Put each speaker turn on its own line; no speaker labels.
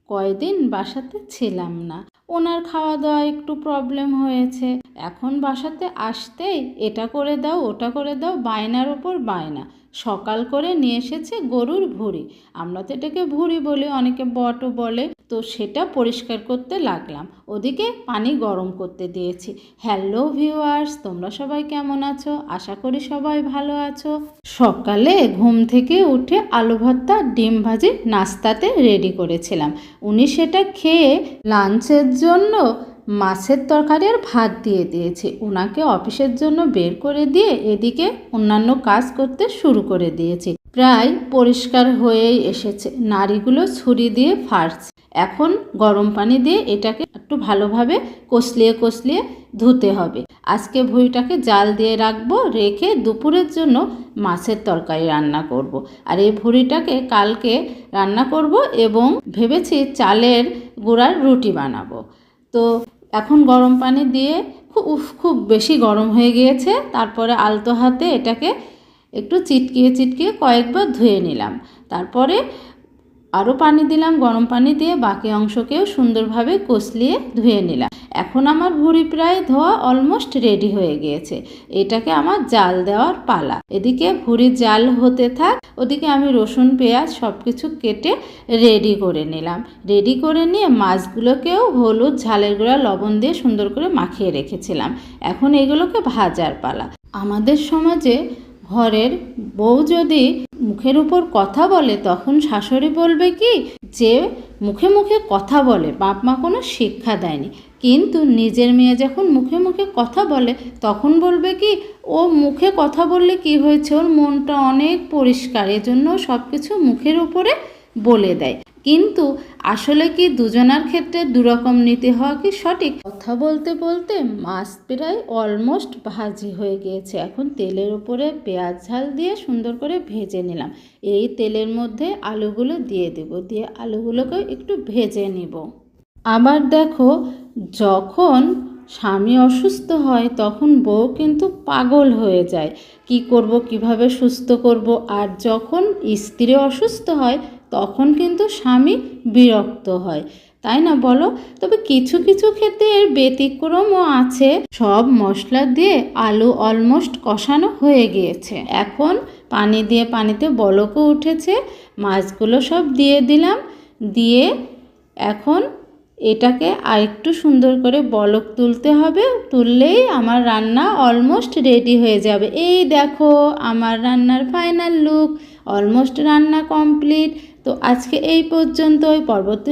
কয়দিন বাসাতে ছিলাম না, ওনার খাওয়া দাওয়া একটু প্রবলেম হয়েছে। এখন বাসাতে আসতেই এটা করে দাও ওটা করে দাও, বায়নার ওপর বায়না। সকাল করে নিয়ে এসেছে গরুর ভুঁড়ি, আমরা তো এটাকে ভুঁড়ি বলি, অনেকে বটও বলে। তো সেটা পরিষ্কার করতে লাগলাম, ওদিকে পানি গরম করতে দিয়েছি। হ্যালো ভিউয়ার্স, তোমরা সবাই কেমন আছো? আশা করি সবাই ভালো আছো। সকালে ঘুম থেকে উঠে আলু ভর্তা ডিম ভাজি নাস্তাতে রেডি করেছিলাম। উনি সেটা খেয়ে লাঞ্চের জন্য মাছের তরকারি আর ভাত দিয়ে দিয়েছে। ওনাকে অফিসের জন্য বের করে দিয়ে এদিকে অন্যান্য কাজ করতে শুরু করে দিয়েছি। প্রায় পরিষ্কার হয়েই এসেছে, নাড়িগুলো ছুরি দিয়ে ফাড়ছে। এখন গরম পানি দিয়ে এটাকে একটু ভালোভাবে কষলিয়ে ধুতে হবে। আজকে ভুঁড়িটাকে জাল দিয়ে রাখবো, রেখে দুপুরের জন্য মাছের তরকারি রান্না করব। আর এই ভুঁড়িটাকে কালকে রান্না করব এবং ভেবেছি চালের গুঁড়ার রুটি বানাবো। তো এখন গরম পানি দিয়ে খুব বেশি গরম হয়ে গিয়েছে। তারপরে আলতো হাতে এটাকে একটু চিটকিয়ে কয়েকবার ধুয়ে নিলাম। তারপরে আরও পানি দিলাম, গরম পানি দিয়ে বাকি অংশকেও সুন্দরভাবে কষলিয়ে ধুয়ে নিলাম। এখন আমার ভুঁড়ি প্রায় ধোয়া অলমোস্ট রেডি হয়ে গিয়েছে। এটাকে আমার জাল দেওয়ার পালা। এদিকে ভুঁড়ি জাল হতে থাক, ওদিকে আমি রসুন পেঁয়াজ সব কিছু কেটে রেডি করে নিলাম। রেডি করে নিয়ে মাছগুলোকেও হলুদ ঝালের গুঁড়া লবণ দিয়ে সুন্দর করে মাখিয়ে রেখেছিলাম। এখন এগুলোকে ভাজার পালা। আমাদের সমাজে ঘরের বউ যদি মুখের উপর কথা বলে তখন শাশুড়ি বলবে কি যে মুখে মুখে কথা বলে, বাপ মা কোনো শিক্ষা দেয়নি। কিন্তু নিজের মেয়ে যখন মুখে মুখে কথা বলে তখন বলবে কি ও মুখে কথা বললে কি হয়েছে, ওর মনটা অনেক পরিষ্কার, এজন্য সব কিছু মুখের উপরে বলে দেয়। কিন্তু আসলে কি দুজনার ক্ষেত্রে দুরকম নীতি হওয়া কি সঠিক? কথা বলতে বলতে মাছ প্রায় অলমোস্ট ভাজি হয়ে গিয়েছে। এখন তেলের উপরে পেঁয়াজ ঝাল দিয়ে সুন্দর করে ভেজে নিলাম। এই তেলের মধ্যে আলুগুলো দিয়ে দেব, দিয়ে আলুগুলোকে একটু ভেজে নিব। আবার দেখো, যখন স্বামী অসুস্থ হয় তখন বউ কিন্তু পাগল হয়ে যায়, কি করব কিভাবে সুস্থ করব। আর যখন স্ত্রী অসুস্থ হয় তখন কিন্তু স্বামী বিরক্ত হয়, তাই না বলো? তবে কিছু কিছু ক্ষেত্রে এর ব্যতিক্রমও আছে। সব মশলা দিয়ে আলু অলমোস্ট কষানো হয়ে গিয়েছে। এখন পানি দিয়ে পানিতে বলকও উঠেছে, মাছগুলো সব দিয়ে দিলাম। দিয়ে এখন এটাকে আরেকটু সুন্দর করে বলক তুলতে হবে, তুললেই আমার রান্না অলমোস্ট রেডি হয়ে যাবে। এই দেখো আমার রান্নার ফাইনাল লুক, অলমোস্ট রান্না কমপ্লিট। তো আজকে এই পর্যন্তই। পরবর্তী